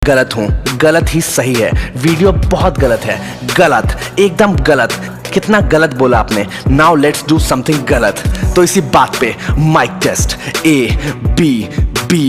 गलत हूँ, गलत ही सही है, वीडियो बहुत गलत है, गलत, एकदम गलत। कितना गलत बोला आपने, नाउ लेट्स डू समथिंग गलत। तो इसी बात पे माइक टेस्ट, ABBY।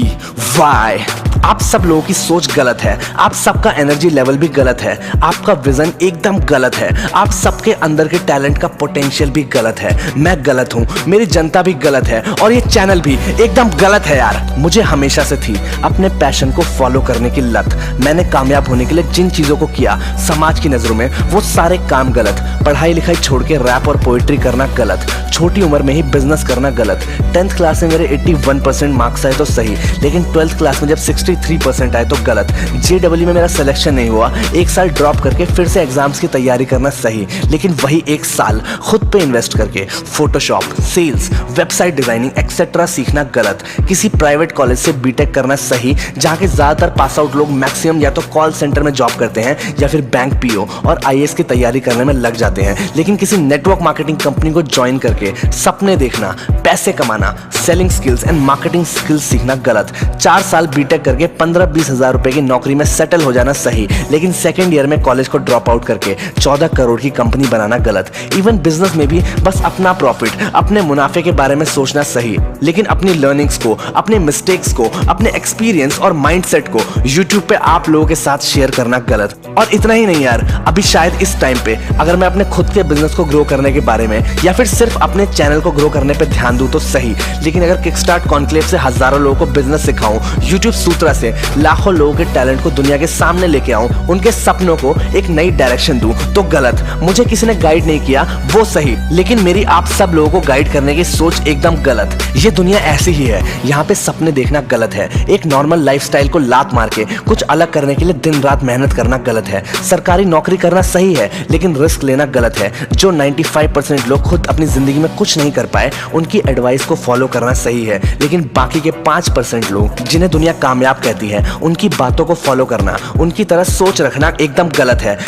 आप सब लोगों की सोच गलत है, आप सबका एनर्जी लेवल भी गलत है, आपका विजन एकदम गलत है, आप सबके अंदर के टैलेंट का पोटेंशियल भी गलत है। मैं गलत हूँ, मेरी जनता भी गलत है और ये चैनल भी एकदम गलत है यार। मुझे हमेशा से थी अपने पैशन को फॉलो करने की लत। मैंने कामयाब होने के लिए जिन चीजों को किया समाज की नजरों में वो सारे काम गलत। पढ़ाई लिखाई छोड़ के रैप और पोएट्री करना गलत, छोटी उम्र में ही बिजनेस करना गलत। 10th क्लास में मेरे 81% मार्क्स आए तो सही, लेकिन 12th क्लास में जब 63% आए तो गलत। JEE में मेरा सिलेक्शन नहीं हुआ, एक साल ड्रॉप करके फिर से एग्जाम्स की तैयारी करना सही, लेकिन वही एक साल खुद पे इन्वेस्ट करके Photoshop, sales, website designing etcetera सीखना गलत। किसी प्राइवेट कॉलेज से बीटेक करना सही, जहाँ के ज्यादातर पास आउट लोग मैक्सिमम या तो कॉल सेंटर में जॉब करते हैं या फिर बैंक PO और IAS की तैयारी करने में लग जाते हैं। लेकिन किसी नेटवर्क मार्केटिंग कंपनी को ज्वाइन करके सपने देखना, पैसे कमाना, selling skills and marketing skills सीखना गलत। 4 साल बीटेक करके 15-20 हजार रुपए की नौकरी में सेटल हो जाना सही, लेकिन सेकेंड ईयर में कॉलेज को ड्रॉप आउट करके 14 करोड़ की कंपनी बनाना गलत। इवन बिजनेस में भी बस अपना प्रॉफिट, अपने मुनाफे के बारे में सोचना सही, लेकिन अपनी लर्निंग्स को, अपने मिस्टेक्स को, अपने एक्सपीरियंस और माइंडसेट को यूट्यूब पे आप लोगों के साथ शेयर करना गलत। और इतना ही नहीं यार, अभी शायद इस टाइम पे अगर मैं अपने खुद के बिजनेस को ग्रो करने के बारे में या फिर सिर्फ अपने चैनल को ग्रो करने पे ध्यान दूं तो सही, लेकिन अगर किकस्टार्ट कॉन्क्लेव से हजारों लोगों को बिजनेस सिखाऊं, यूट्यूब सूत्रा से लाखों लोगों के टैलेंट को दुनिया के सामने लेके आऊं, उनके सपनों को एक नई डायरेक्शन दूं तो गलत। मुझे किसी ने गाइड नहीं किया वो सही, लेकिन मेरी आप सब लोगों को गाइड करने की सोच एकदम गलत। ये दुनिया ऐसी ही है, यहाँ पे सपने देखना गलत है। एक नॉर्मल लाइफस्टाइल को लात मार के कुछ अलग करने के लिए दिन रात मेहनत करना गलत है। सरकारी नौकरी करना सही है, लेकिन रिस्क लेना गलत है। जो 95% लोग खुद अपनी जिंदगी में कुछ नहीं कर पाए, उनकी एडवाइस को फॉलो करना सही है, लेकिन बाकी के 5% लोग जिन्हें दुनिया कामयाब कहती है, उनकी बातों को फॉलो करना, उनकी तरह सोच रखना एकदम गलत है।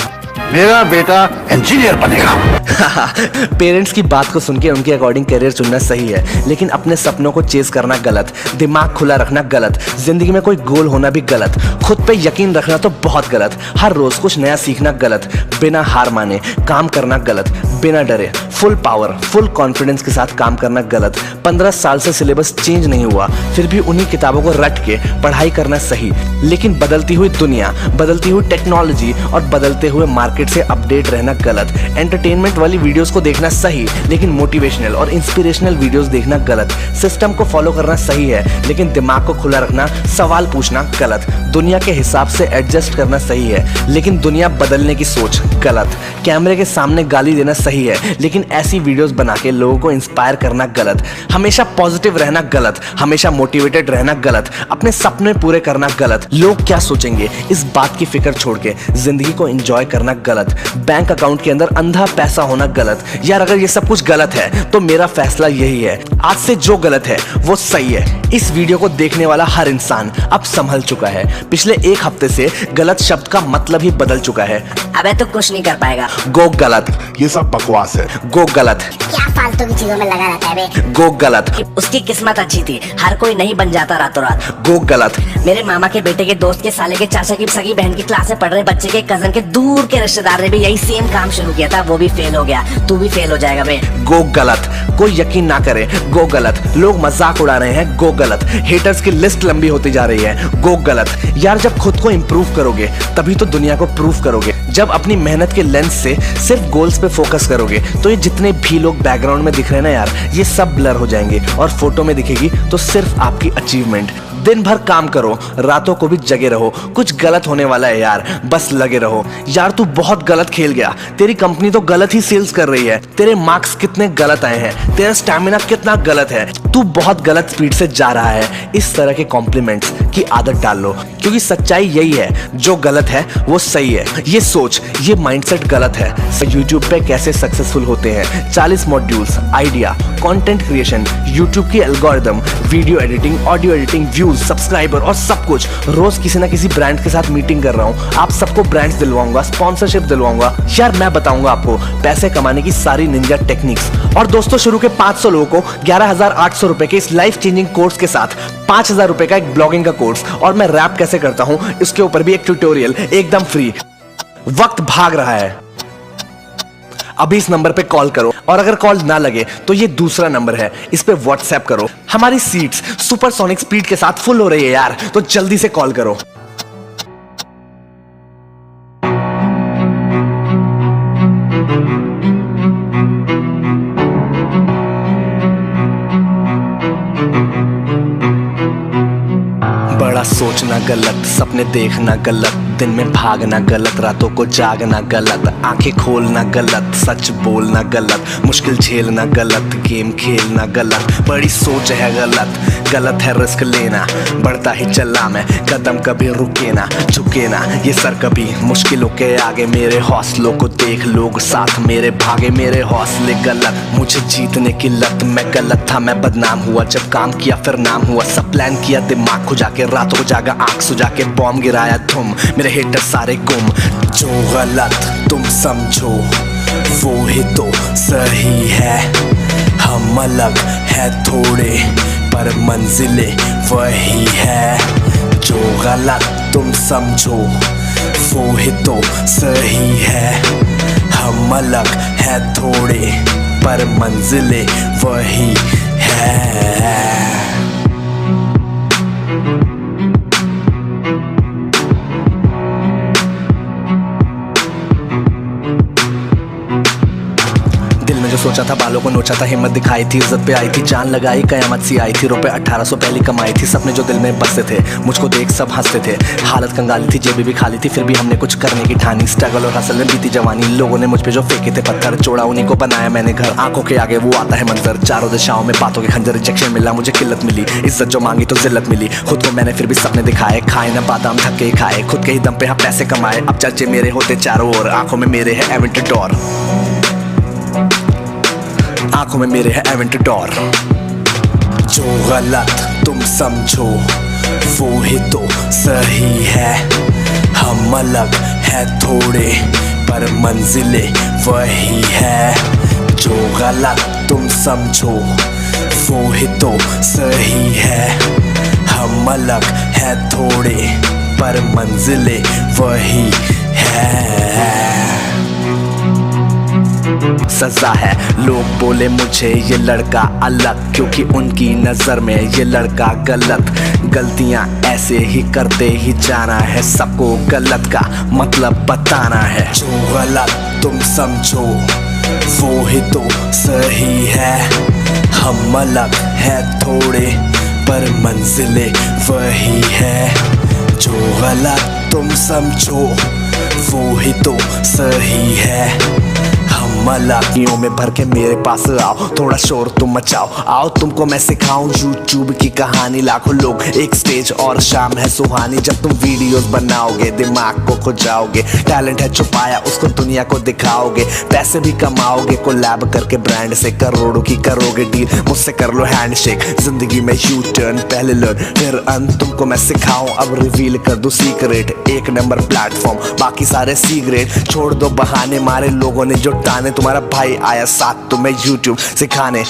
मेरा बेटा इंजीनियर बनेगा। पेरेंट्स की बात को सुन के उनके अकॉर्डिंग करियर चुनना सही है, लेकिन अपने सपनों को चेज करना गलत। दिमाग खुला रखना गलत, जिंदगी में कोई गोल होना भी गलत, खुद पे यकीन रखना तो बहुत गलत। हर रोज कुछ नया सीखना गलत, बिना हार माने काम करना गलत, बिना डरे फुल पावर, फुल कॉन्फिडेंस के साथ काम करना गलत। 15 साल से सिलेबस चेंज नहीं हुआ, फिर भी उन्हीं किताबों को रट के पढ़ाई करना सही, लेकिन बदलती हुई दुनिया, बदलती हुई टेक्नोलॉजी और बदलते हुए मार्केट से अपडेट रहना गलत। एंटरटेनमेंट वाली वीडियोस को देखना सही, लेकिन मोटिवेशनल और इंस्पिरेशनल वीडियोस देखना गलत। सिस्टम को फॉलो करना सही है, लेकिन दिमाग को खुला रखना, सवाल पूछना गलत। दुनिया के हिसाब से एडजस्ट करना सही है, लेकिन दुनिया बदलने की सोच गलत। कैमरे के सामने गाली देना सही है, लेकिन ऐसी वीडियोस बना के लोगों को इंस्पायर करना गलत। हमेशा पॉजिटिव रहना गलत, हमेशा मोटिवेटेड रहना गलत, अपने सपने पूरे करना गलत। लोग क्या सोचेंगे इस बात की फिक्र छोड़ के जिंदगी को एंजॉय करना गलत। बैंक अकाउंट के अंदर अंधा पैसा होना गलत। यार अगर ये सब कुछ गलत है तो मेरा फैसला यही है, आज से जो गलत है वो सही है। इस वीडियो को देखने वाला हर इंसान अब संभल चुका है। पिछले 1 हफ्ते से गलत शब्द का मतलब ही बदल चुका है। अबे तो कुछ नहीं कर पाएगा। गो गलत, ये सब बकवास है। गो गलत, क्या फालतू की चीजों में लगा रहता है बे। गो गलत, उसकी किस्मत अच्छी थी, हर कोई नहीं बन जाता रातों रात। गो गलत, मेरे मामा के बेटे के दोस्त के साले के चाचा की सगी बहन की क्लास में पढ़ रहे बच्चे के कजन के दूर के रिश्तेदार ने भी यही सेम काम शुरू किया था, वो भी फेल हो गया। तू भी फेल हो जाएगा बे। गो गलत, कोई यकीन ना करे, गो गलत। लोग मजाक उड़ा रहे हैं, गो गलत। हेटर्स की लिस्ट लंबी होती जा रही है, गो गलत। यार जब खुद को इंप्रूव करोगे तभी तो दुनिया को प्रूव करोगे। जब अपनी मेहनत के लेंस से सिर्फ गोल्स पे फोकस करोगे तो ये जितने भी लोग बैकग्राउंड में दिख रहे हैं ना यार, ये सब ब्लर हो जाएंगे और फोटो में दिखेगी तो सिर्फ आपकी अचीवमेंट। दिन भर काम करो, रातों को भी जगे रहो। कुछ गलत होने वाला है यार, बस लगे रहो। यार तू बहुत गलत खेल गया, तेरी कंपनी तो गलत ही सेल्स कर रही है, तेरे मार्क्स कितने गलत आए हैं, तेरा स्टैमिना कितना गलत है, तू बहुत गलत स्पीड से जा रहा है। इस तरह के कॉम्प्लीमेंट्स की आदत डाल लो, क्योंकि सच्चाई यही है, जो गलत है वो सही है। ये सोच, ये माइंडसेट गलत है। यूट्यूब पे कैसे सक्सेसफुल होते हैं, 40 modules, idea, content creation, YouTube की algorithm, video editing, audio editing, views, views, subscriber और सब कुछ। रोज किसी ना किसी ब्रांड के साथ मीटिंग कर रहा हूँ। आप सबको ब्रांड्स दिलवाऊंगा, स्पॉन्सरशिप दिलवाऊंगा। यार मैं बताऊंगा आपको पैसे कमाने की सारी निंजा टेक्निक्स। और दोस्तों शुरू के 500 लोगों को 11,800 रुपए के इस लाइफ चेंजिंग कोर्स के साथ 5,000 रुपए का एक ब्लॉगिंग का कोर्स और मैं रैप कैसे करता हूँ इसके ऊपर भी एक ट्यूटोरियल एकदम फ्री। वक्त भाग रहा है, अभी इस नंबर पे कॉल करो और अगर कॉल ना लगे तो ये दूसरा नंबर है, इस पे व्हाट्सएप करो। हमारी सीट्स सुपरसोनिक स्पीड के साथ फुल हो रही है यार, तो जल्दी से कॉल करो। बड़ा सोचना गलत, सपने देखना गलत, दिन में भागना गलत, रातों को जागना गलत, आंखें खोलना गलत, सच बोलना गलत, मुश्किल झेलना गलत, गेम खेलना गलत, बड़ी सोच है गलत, गलत है रिस्क लेना, बढ़ता ही चला मैं, कदम कभी रुके ना, झुके ना ये सर कभी, मुश्किलों के आगे मेरे हौसलों को देख, लोग साथ मेरे भागे, मेरे हौसले गलत, मुझे जीतने की लत, मैं गलत था मैं बदनाम हुआ, जब काम किया फिर नाम हुआ, सब प्लान किया दिमाग को जाके, रातों को जागा आंख सुझा के, बॉम्ब गिराया धूम, मेरे हेटर सारे गुम। जो गलत तुम समझो वो ही तो सही है, हम अलग है थोड़े पर मंजिलें वही है। जो गलत तुम समझो वो ही तो सही है, हम अलग है थोड़े पर मंजिलें वही है। जो सोचा था बालों को नोचा था, हिम्मत दिखाई थी, इज्जत पे आई थी, जान लगाई कयामत सी आई थी, रुपए 1800 पहली कमाई थी, सपने जो दिल में बसते थे, मुझको देख सब हंसते थे, हालत कंगाली थी, जेबी भी खाली थी, फिर भी हमने कुछ करने की ठानी, स्ट्रगल और हसल में बीती जवानी, लोगों ने मुझ पे जो फेंके थे पत्थर, जोड़ा उन्हीं को बनाया मैंने घर, आंखों के आगे वो आता है मंजर, चारों दिशाओं में बातों के खंजर, रिजेक्शन मिला मुझे किल्लत मिली, इज्जत जो मांगी तो जिल्लत मिली, खुद को मैंने फिर भी सपने दिखाए, खाए ना बादाम धक्के खाए, खुद के ही दम पे हाँ पैसे कमाए, अब चर्चे मेरे होते चारों ओर, आंखों में मेरे है एवेंटडोर, आंखों में मेरे है एवेंटडोर। जो गलत तुम समझो वो ही तो सही है, हम अलग है थोड़े पर मंजिलें वही है। जो गलत तुम समझो वो ही तो सही है, हम अलग है थोड़े पर मंजिलें वही है। सजा है लोग बोले मुझे ये लड़का अलग, क्योंकि उनकी नजर में ये लड़का गलत, गलतियां ऐसे ही करते ही जाना है, सबको गलत का मतलब बताना है। जो गलत तुम समझो वो ही तो सही है, हम अलग है थोड़े पर मंजिलें वही है। जो गलत तुम समझो वो ही तो सही है, मलाकियों में भर के मेरे पास आओ, थोड़ा शोर तुम मचाओ, आओ तुमको मैं सिखाऊं यूट्यूब की कहानी, लाखों लोग एक स्टेज और शाम है सुहानी, जब तुम वीडियोस बनाओगे दिमाग को खो जाओगे, टैलेंट है छुपाया उसको दुनिया को दिखाओगे, पैसे भी कमाओगे, कोलैब करके ब्रांड से करोड़ों की करोगे डील, मुझसे कर लो हैंडशेक, जिंदगी में यू टर्न, पहले लर्न फिर अंत, तुमको मैं सिखाऊं अब रिवील कर दूं सीक्रेट, एक नंबर प्लेटफॉर्म बाकी सारे सीक्रेट, छोड़ दो बहाने मारे लोगों ने जो ताने, तुम्हारा भाई आया साथ तुम्हें YouTube सिखाने।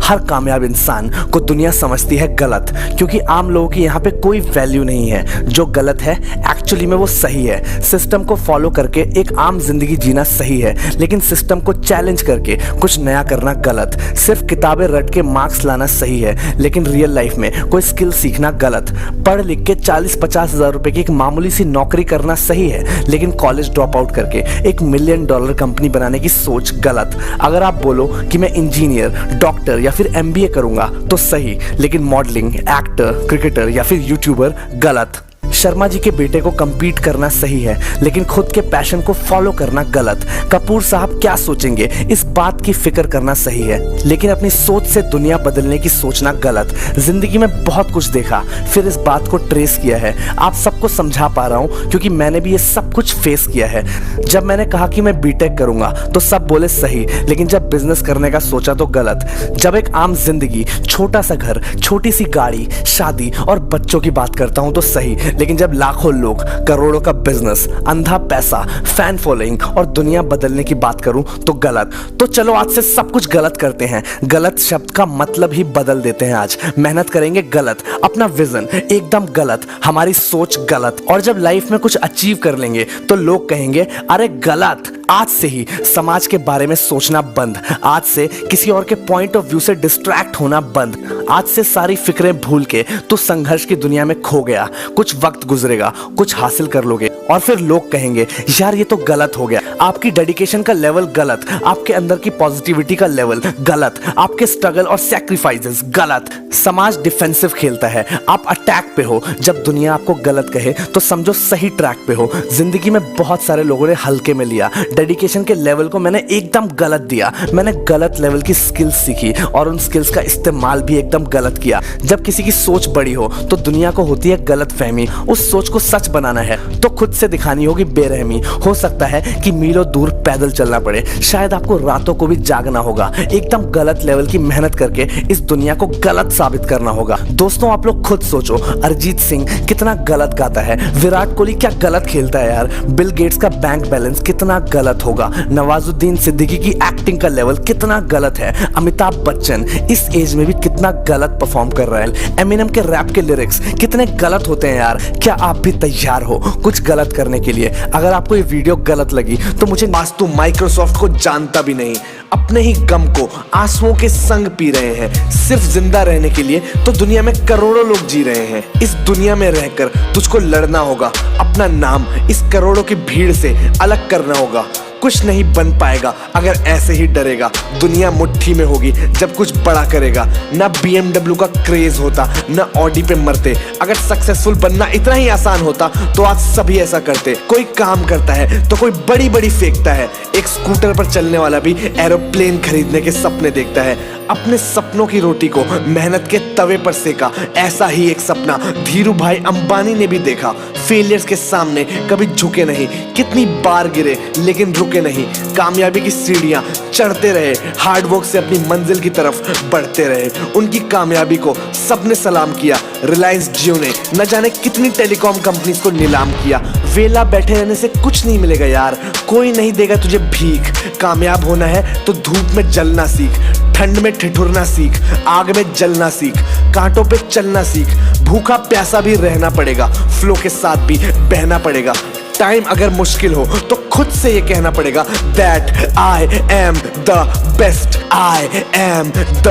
हर कामयाब इंसान को दुनिया समझती है गलत, क्योंकि आम लोगों की यहाँ पे कोई वैल्यू नहीं है। जो गलत है एक्चुअली में वो सही है। सिस्टम को फॉलो करके एक आम जिंदगी जीना सही है, लेकिन सिस्टम को चैलेंज करके कुछ नया करना गलत। सिर्फ किताबें रट के मार्क्स लाना सही है, लेकिन रियल लाइफ में कोई स्किल सीखना गलत। पढ़ लिख के 40-50 हज़ार रुपए की एक मामूली सी नौकरी करना सही है, लेकिन कॉलेज ड्रॉप आउट करके $1 मिलियन कंपनी बनाने की सोच गलत। अगर आप बोलो कि मैं इंजीनियर, डॉक्टर या फिर MBA करूंगा तो सही, लेकिन मॉडलिंग, एक्टर, क्रिकेटर या फिर यूट्यूबर गलत। शर्मा जी के बेटे को compete करना सही है, लेकिन खुद के पैशन को फॉलो करना गलत। कपूर साहब क्या सोचेंगे इस बात की फिक्र करना सही है, लेकिन अपनी सोच से दुनिया बदलने की सोचना गलत। जिंदगी में बहुत कुछ देखा, फिर इस बात को ट्रेस किया है। आप सबको समझा पा रहा हूं क्योंकि मैंने भी ये सब कुछ फेस किया है। जब मैंने कहा कि मैं बीटेक करूंगा तो सब बोले सही, लेकिन जब बिजनेस करने का सोचा तो गलत। जब एक आम जिंदगी, छोटा सा घर, छोटी सी गाड़ी, शादी और बच्चों की बात करता हूं तो सही, लेकिन जब लाखों लोग, करोड़ों का बिजनेस, अंधा पैसा, फैन फॉलोइंग और दुनिया बदलने की बात करूं तो गलत। तो चलो आज से सब कुछ गलत करते हैं, गलत शब्द का मतलब ही बदल देते हैं। आज मेहनत करेंगे गलत, अपना विजन एकदम गलत, हमारी सोच गलत, और जब लाइफ में कुछ अचीव कर लेंगे तो लोग कहेंगे अरे गलत। आज से ही समाज के बारे में सोचना बंद, आज से किसी और के पॉइंट ऑफ व्यू से डिस्ट्रैक्ट होना बंद, आज से सारी फिक्रें भूल के तू संघर्ष की दुनिया में खो गया। कुछ वक्त गुजरेगा, कुछ हासिल कर लोगे और फिर लोग कहेंगे यार ये तो गलत हो गया। आपकी डेडिकेशन का लेवल गलत, आपके अंदर की पॉजिटिविटी का लेवल गलत, आपके स्ट्रगल और सैक्रिफाइसेस गलत। समाज डिफेंसिव खेलता है, आप अटैक पे हो। जब दुनिया आपको गलत कहे तो समझो सही ट्रैक पे हो। जिंदगी में बहुत सारे लोगों ने हल्के में लिया, डेडिकेशन के लेवल को मैंने एकदम गलत दिया। मैंने गलत लेवल की स्किल्स सीखी और उन स्किल्स का इस्तेमाल भी एकदम गलत किया। जब किसी की सोच बड़ी हो तो दुनिया को होती है गलत फहमी। उस सोच को सच बनाना है तो खुद से दिखानी होगी बेरहमी। हो सकता है कि मीलों दूर पैदल चलना पड़े, शायद आपको रातों को भी जागना होगा, एकदम गलत लेवल की मेहनत करके इस दुनिया को गलत साबित करना होगा। दोस्तों आप लोग खुद सोचो, अरिजीत सिंह कितना गलत गाता है, विराट कोहली क्या गलत खेलता है यार, बिल गेट्स का बैंक बैलेंस कितना गलत होगा, नवाजुद्दीन सिद्दीकी की एक्टिंग का लेवल कितना गलत है, अमिताभ बच्चन इस एज में भी कितना गलत परफॉर्म कर रहा है, एमिनेम के रैप के लिरिक्स कितने गलत होते हैं यार। क्या आप भी तैयार हो कुछ गलत करने के लिए? अगर आपको ये वीडियो गलत लगी तो मुझे वास्तु माइक्रोसॉफ्ट को जानता भी नहीं, अपने ही गम को आंसुओं के संग पी रहे हैं सिर्फ जिंदा रहने के लिए। तो दुनिया में करोड़ों लोग जी रहे हैं, इस दुनिया में रहकर तुझको लड़ना होगा, अपना नाम इस करोड़ों की भीड़ से अलग करना होगा। कुछ नहीं बन पाएगा अगर ऐसे ही डरेगा। दुनिया मुट्ठी में होगी जब कुछ बड़ा करेगा। ना BMW का क्रेज होता, ना ऑडी पे मरते। अगर सक्सेसफुल बनना इतना ही आसान होता तो आज सभी ऐसा करते। कोई काम करता है तो कोई बड़ी बड़ी फेंकता है, एक स्कूटर पर चलने वाला भी एरोप्लेन खरीदने के सपने देखता है। अपने सपनों की रोटी को मेहनत के तवे पर सेका, ऐसा ही एक सपना धीरू भाई अंबानी ने भी देखा। फेलियर्स के सामने कभी झुके नहीं, कितनी बार गिरे लेकिन रुके नहीं, कामयाबी की सीढ़ियां चढ़ते रहे, हार्ड वर्क से अपनी मंजिल की तरफ बढ़ते रहे। उनकी कामयाबी को सबने सलाम किया। रिलायंस जियो ने न जाने कितनी टेलीकॉम कंपनीज को नीलाम किया। वेला बैठे रहने से कुछ नहीं मिलेगा यार, कोई नहीं देगा तुझे भीख। कामयाब होना है तो धूप में जलना सीख, ठंड में ठिठुरना सीख, आग में जलना सीख, कांटों पे चलना सीख। भूखा प्यासा भी रहना पड़ेगा, फ्लो के साथ भी बहना पड़ेगा। टाइम अगर मुश्किल हो तो खुद से ये कहना पड़ेगा that I am the best, I am the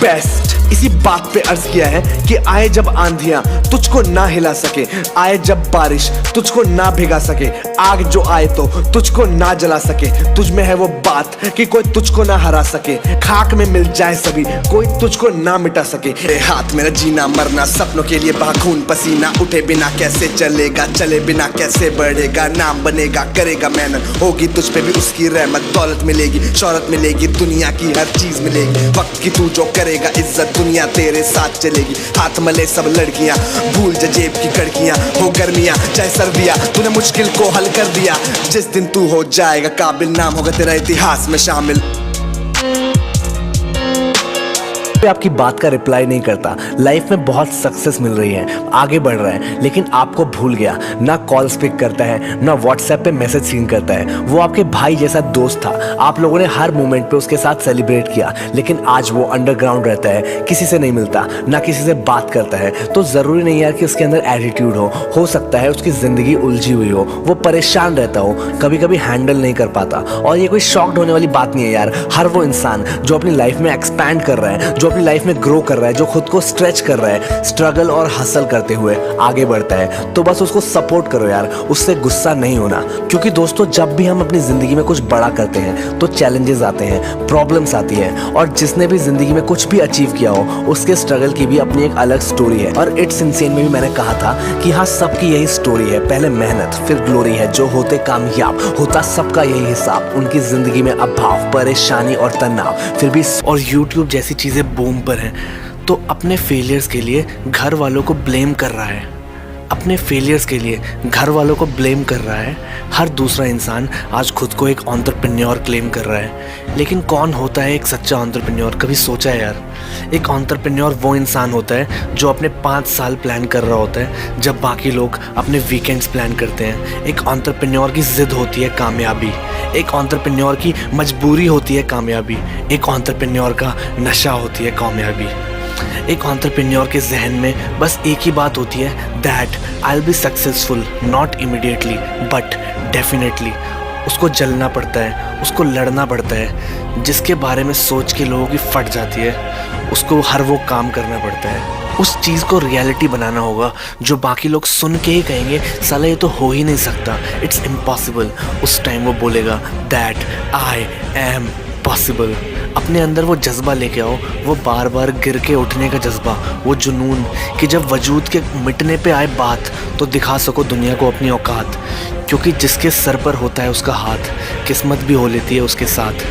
best. इसी बात पे अर्ज किया है कि आए जब आंधियां तुझको ना हिला सके, आए जब बारिश तुझको ना भिगा सके, आग जो आए तो तुझको ना जला सके, तुझ में है वो बात कि कोई तुझको ना हरा सके। खाक में मिल जाए सभी, कोई तुझको ना मिटा सके। तेरे हाथ मेरा जीना मरना, सपनों के लिए खून पसीना, उठे बिना कैसे चलेगा, चले बिना कैसे बढ़ेगा, नाम बनेगा करेगा मेहनत, होगी तुझ पे भी उसकी रहमत। दौलत मिलेगी, शौहरत मिलेगी, दुनिया की हर चीज मिलेगी, वक्त की तू जो करेगा इज्जत दुनिया तेरे साथ चलेगी। हाथ मले सब लड़कियां, भूल जा जेब की कड़कियां, हो गर्मियां चाहे सर्दियां, तूने मुश्किल को हल कर दिया। जिस दिन तू हो जाएगा काबिल, नाम होगा तेरा इतिहास में शामिल। आपकी बात का रिप्लाई नहीं करता, लाइफ में बहुत सक्सेस मिल रही है, आगे बढ़ रहा है, लेकिन आपको भूल गया। ना कॉल्स पिक करता है, ना व्हाट्सएप पे मैसेज सीन करता है। वो आपके भाई जैसा दोस्त था, आप लोगों ने हर मोमेंट पे उसके साथ सेलिब्रेट किया, लेकिन आज वो अंडरग्राउंड रहता है, किसी से नहीं मिलता, ना किसी से बात करता है। तो जरूरी नहीं यार कि उसके अंदर एटीट्यूड हो सकता है उसकी जिंदगी उलझी हुई हो, वो परेशान रहता हो, कभी कभी हैंडल नहीं कर पाता। और ये कोई शॉक्ड होने वाली बात नहीं है यार। हर वो इंसान जो अपनी लाइफ में एक्सपैंड कर रहा है, जो अपनी लाइफ में ग्रो कर रहा है, जो खुद को स्ट्रेच कर रहा है, स्ट्रगल और हसल करते हुए आगे बढ़ता है, तो बस उसको सपोर्ट करो यार, उससे गुस्सा नहीं होना। क्योंकि दोस्तों जब भी हम अपनी जिंदगी में कुछ बड़ा करते हैं तो चैलेंजेस आते हैं, प्रॉब्लम्स आती हैं, और जिसने भी जिंदगी में कुछ भी अचीव किया हो उसके स्ट्रगल की भी अपनी एक अलग स्टोरी है। और इट्स इनसेन में भी मैंने कहा था कि हाँ, सबकी यही स्टोरी है, पहले मेहनत फिर ग्लोरी है, जो होते कामयाब होता सबका यही हिसाब, उनकी जिंदगी में अभाव, परेशानी और तनाव फिर भी। और यूट्यूब जैसी चीजें बूम पर हैं, तो अपने फेलियर्स के लिए घर वालों को ब्लेम कर रहा है, अपने फेलियर्स के लिए घर वालों को ब्लेम कर रहा है। हर दूसरा इंसान आज खुद को एक एंटरप्रेन्योर क्लेम कर रहा है, लेकिन कौन होता है एक सच्चा एंटरप्रेन्योर? कभी सोचा है यार? एक एंटरप्रेन्योर वो इंसान होता है जो अपने 5 साल प्लान कर रहा होता है जब बाकी लोग अपने वीकेंड्स प्लान करते हैं। एक एंटरप्रेन्योर की जिद होती है कामयाबी, एक एंटरप्रेन्योर की मजबूरी होती है कामयाबी, एक एंटरप्रेन्योर का नशा होती है कामयाबी। एक एंटरप्रेन्योर के जहन में बस एक ही बात होती है, that I will be successful, not immediately but definitely. उसको जलना पड़ता है, उसको लड़ना पड़ता है, जिसके बारे में सोच के लोगों की फट जाती है, उसको हर वो काम करना पड़ता है। उस चीज़ को रियलिटी बनाना होगा जो बाकी लोग सुन के ही कहेंगे साला ये तो हो ही नहीं सकता, इट्स इम्पॉसिबल। उस टाइम वो बोलेगा दैट आई एम पॉसिबल। अपने अंदर वो जज्बा लेके आओ, वो बार बार गिर के उठने का जज्बा, वो जुनून कि जब वजूद के मिटने पे आए बात तो दिखा सको दुनिया को अपनी औकात। क्योंकि जिसके सर पर होता है उसका हाथ, किस्मत भी हो लेती है उसके साथ।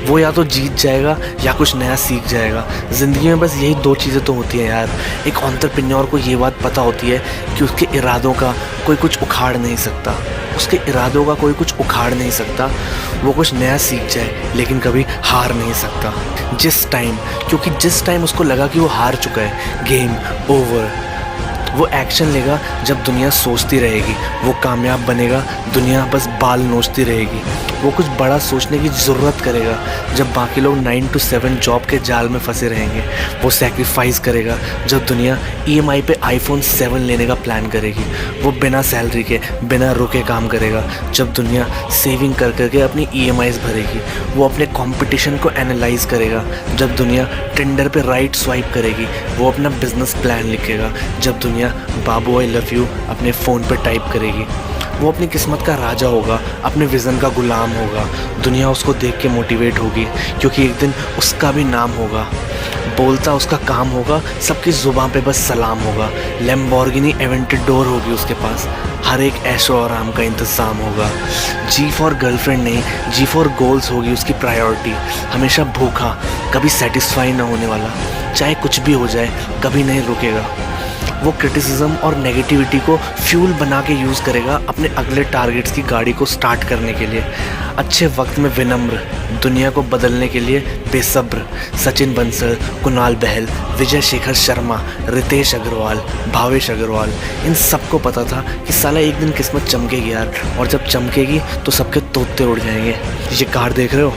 वो या तो जीत जाएगा या कुछ नया सीख जाएगा। ज़िंदगी में बस यही 2 चीज़ें तो होती हैं यार। एक एंटरप्रेन्योर को ये बात पता होती है कि उसके इरादों का कोई कुछ उखाड़ नहीं सकता, उसके इरादों का कोई कुछ उखाड़ नहीं सकता। वो कुछ नया सीख जाए लेकिन कभी हार नहीं सकता क्योंकि जिस टाइम उसको लगा कि वो हार चुका है, गेम ओवर, वो एक्शन लेगा जब दुनिया सोचती रहेगी, वो कामयाब बनेगा दुनिया बस बाल नोचती रहेगी। वो कुछ बड़ा सोचने की ज़रूरत करेगा जब बाकी लोग 9 to 7 जॉब के जाल में फंसे रहेंगे। वो सैक्रिफाइस करेगा जब दुनिया EMI पे iPhone 7 लेने का प्लान करेगी। वो बिना सैलरी के बिना रुके काम करेगा जब दुनिया सेविंग कर करके अपनी EMIs भरेगी। वो अपने कंपटीशन को एनालाइज करेगा जब दुनिया टिंडर पे राइट स्वाइप करेगी। वो अपना बिजनेस प्लान लिखेगा जब दुनिया बाबू आई लव यू अपने फ़ोन पे टाइप करेगी। वो अपनी किस्मत का राजा होगा, अपने विज़न का गुलाम होगा। दुनिया उसको देख के मोटिवेट होगी क्योंकि एक दिन उसका भी नाम होगा। बोलता उसका काम होगा, सबकी ज़ुबान पे बस सलाम होगा। लैम्बोर्गिनी एवेंटेडोर होगी उसके पास, हर एक ऐशो आराम का इंतज़ाम होगा। G फॉर गर्लफ्रेंड नहीं, G फॉर गोल्स होगी उसकी प्रायोरिटी। हमेशा भूखा, कभी सेटिस्फाई ना होने वाला, चाहे कुछ भी हो जाए कभी नहीं रुकेगा। वो क्रिटिसिज्म और नेगेटिविटी को फ्यूल बना के यूज़ करेगा अपने अगले टारगेट्स की गाड़ी को स्टार्ट करने के लिए। अच्छे वक्त में विनम्र, दुनिया को बदलने के लिए बेसब्र। सचिन बंसल, कुणाल बहल, विजय शेखर शर्मा, रितेश अग्रवाल, भावेश अग्रवाल, इन सबको पता था कि साला एक दिन किस्मत चमकेगी यार, और जब चमकेगी तो सबके तोते उड़ जाएंगे। ये कार देख रहे हो,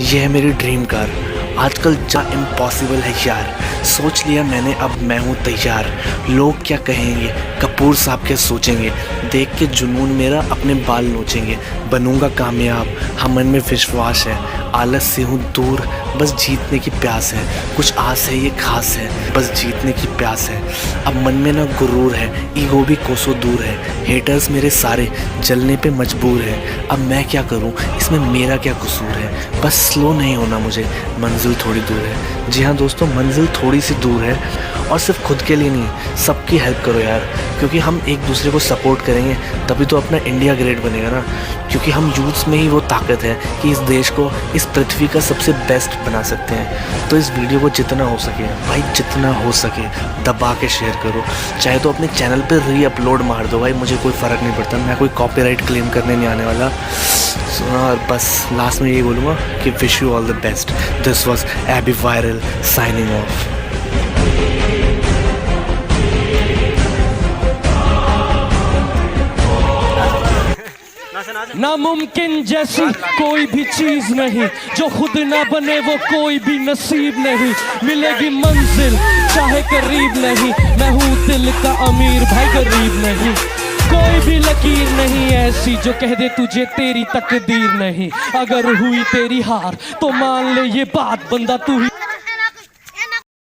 ये है मेरी ड्रीम कार। आजकल जा इम्पॉसिबल है यार, सोच लिया मैंने अब मैं हूँ तैयार। लोग क्या कहेंगे, कपूर साहब क्या सोचेंगे, देख के जुनून मेरा अपने बाल नोचेंगे। बनूंगा कामयाब, हम मन में विश्वास है, आलस से हूँ दूर, बस जीतने की प्यास है। कुछ आस है ये खास है, बस जीतने की प्यास है। अब मन में ना गुरूर है, ईगो भी कोसों दूर है। हेटर्स मेरे सारे जलने पे मजबूर है। अब मैं क्या करूँ, इसमें मेरा क्या कसूर है। बस स्लो नहीं होना मुझे, मंजिल थोड़ी दूर है। जी हाँ दोस्तों, मंजिल थोड़ी सी दूर है, और सिर्फ खुद के लिए नहीं, सबकी हेल्प करो यार। क्योंकि हम एक दूसरे को सपोर्ट करेंगे तभी तो अपना इंडिया ग्रेट बनेगा ना। क्योंकि हम यूथ्स में ही वो ताकत है कि इस देश को, इस पृथ्वी का सबसे बेस्ट बना सकते हैं। तो इस वीडियो को जितना हो सके भाई, जितना हो सके दबा के शेयर करो। चाहे तो अपने चैनल पर री अपलोड मार दो भाई, मुझे कोई फ़र्क नहीं पड़ता। मैं कोई कॉपीराइट क्लेम करने नहीं आने वाला। और बस लास्ट में यही बोलूँगा कि wish you all the best. This was AB viral signing off. नामुमकिन जैसी कोई भी चीज नहीं, जो खुद ना बने वो कोई भी नसीब नहीं। मिलेगी मंजिल चाहे करीब नहीं, मैं हूँ दिल का अमीर भाई गरीब नहीं। कोई भी लकीर नहीं ऐसी जो कह दे तुझे तेरी तकदीर नहीं। अगर हुई तेरी हार तो मान ले ये बात, बंदा तू ही